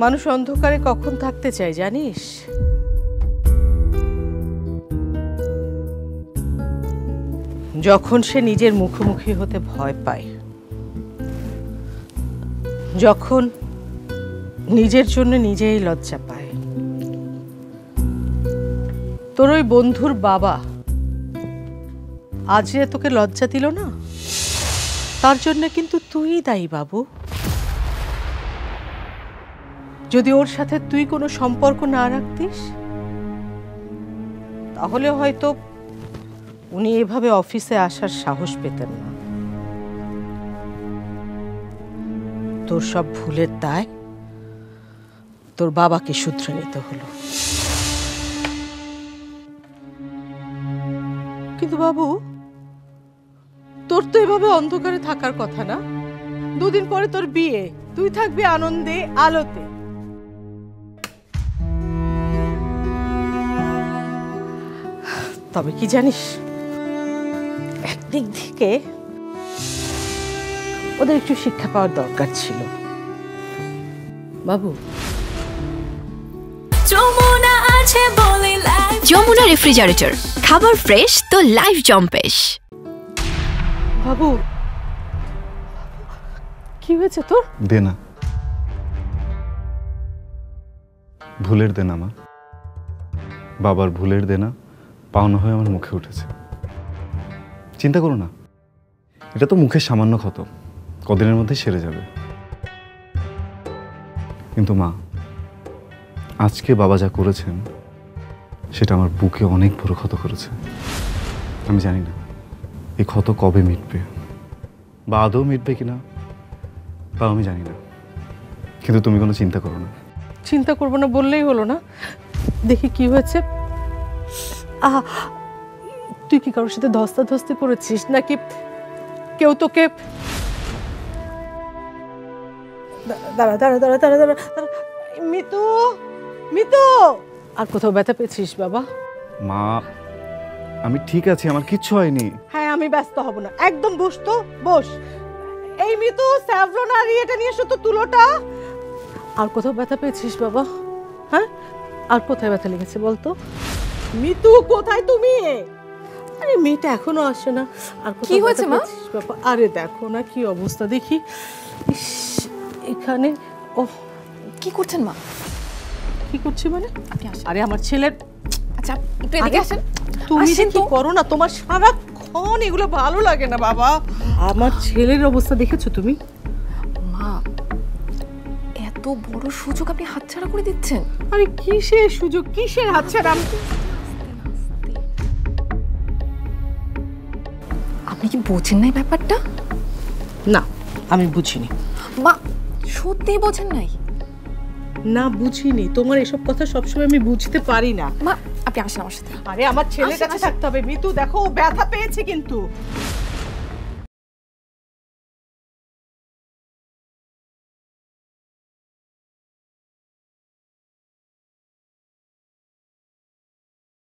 মানুষ অন্ধকারে কখন থাকতে চায় জানিস? যখন সে নিজের মুখোমুখি হতে ভয় পায়, যখন নিজের জন্য নিজেই লজ্জা পায়। তোর ওই বন্ধুর বাবা আজ যে তোকে লজ্জা দিল না, তার জন্য কিন্তু তুই দায়ী বাবু। যদি ওর সাথে তুই কোনো সম্পর্ক না রাখতিস, তাহলে হয়তো উনি এভাবে অফিসে আসার সাহস পেতেন না। তোর সব ভুলের দায় তোর বাবাকে শুধরে নিতে হলো। কিন্তু বাবু, তোর তো এভাবে অন্ধকারে থাকার কথা না। দুদিন পরে তোর বিয়ে, তুই থাকবি আনন্দে আলোতে। তবে কি জানিস, একদিক থেকে ওদের একটু শিক্ষা পাওয়ার দরকার ছিল বাবু। যমুনা রেফ্রিজারেটর, খাবার ফ্রেশ তো লাইফ জম্পেশ। বাবু, কি হয়েছে তোর? দেনা, ভুলের দেনা মা। বাবার ভুলের দেনা পাওনা হয়ে আমার মুখে উঠেছে। চিন্তা করো না, এটা তো মুখের সামান্য ক্ষত, কদিনের মধ্যে সেরে যাবে। কিন্তু মা, আজকে বাবা যা করেছেন সেটা আমার বুকে অনেক বড় ক্ষত করেছে। আমি জানি না এই ক্ষত কবে মিটবে, বা আদৌ মিটবে কিনা, বা আমি জানি না। কিন্তু তুমি কোনো চিন্তা করো না। চিন্তা করবো না বললেই হলো না? দেখি কি হয়েছে। তুই কি কারোর সাথে ধস্তাধস্তি করেছিস, নাকি কেউ তোকে? দাঁড়া দাঁড়া দাঁড়া দাঁড়া দাঁড়া, মিতু, মিতু, আর কোথাও ব্যথা পেয়েছিস বাবা? মা, আমি ঠিক আছি, আমার কিচ্ছু হয়নি। হ্যাঁ, আমি ব্যস্ত হব না, একদম বস তো, বস। এই মিতু, স্যাভলন আর এটা নিয়ে এসো তো, তুলোটা। আর কোথাও ব্যথা পেয়েছিস বাবা? হ্যাঁ, আর কোথায় ব্যথা লেগেছে বলতো? মিতু, কোথায় তুমি? আরে মেয়েটা এখনো আসে না। আর কি হয়েছে মা? আরে দেখো না কি অবস্থা, দেখি এখানে। ও, কি করছেন মা? কি করছি মানে? আরে আমার ছেলের। আচ্ছা, একটু এদিকে আসেন। তুমি কি করো না, তোমার সারাক্ষণ এগুলো ভালো লাগে না বাবা। আমার ছেলের অবস্থা দেখেছো তুমি? মা, এত বড় সুযোগ আপনি হাতছাড়া করে দিচ্ছেন। আরে কিসের সুযোগ, কিসের হাতছাড়া? আপনি কি বোঝেন নাই ব্যাপারটা? না, আমি বুঝিনি মা। সত্যি বোঝেন নাই? না, বুঝিনি। তোমার এসব কথা সবসময় আমি বুঝতে পারি না। মা, আপনি আসেন আমার সাথে। আরে আমার ছেলের কাছে থাকতে হবে। মিতু দেখো, ও ব্যথা পেয়েছে কিন্তু।